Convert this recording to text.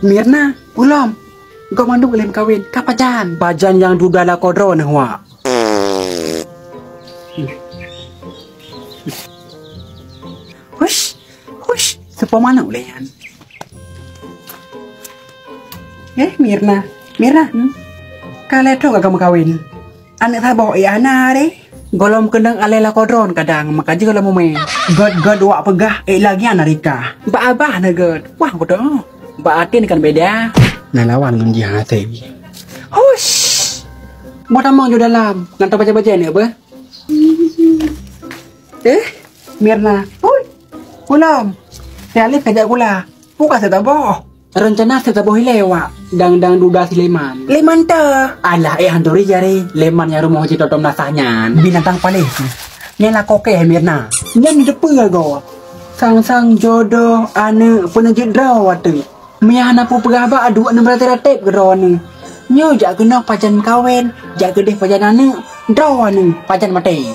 Mirna, ulam. Kau mandung lem kawin, kapajan. Pajan yang dudala kodro na huwa. Hush, hush. Sepo mana ulay yan? Mirna. Kala to agak makawin. Anak tabo ana re. Golom kendang alela kodron kadang makaji kalau mau main. God wak pegah lagi anarika. Ba abah na god. Wah bodoh. Ba atin kan beda. Nalawan ngun jihate. Hush. Mau tamang jo dalam. Ngantar baca-baca ni apa? Mirna. Oi. Ulam. Realif kajak gula. Buka saya tabo. Rencana saya tabo hilewa. Dang duda si Leman. Leman ta. Alah handuri jari. Leman yang rumah cito tom nasahnya. Binatang paling. Nyala koke Mirna. Nyan jepul go. Sang jodoh ane penajud drawat. Mia pu pegaba adu ane berate-rate gedon. Nyo jak kena pajan kawen, jak gedeh pajan ane draw ane pajan mate.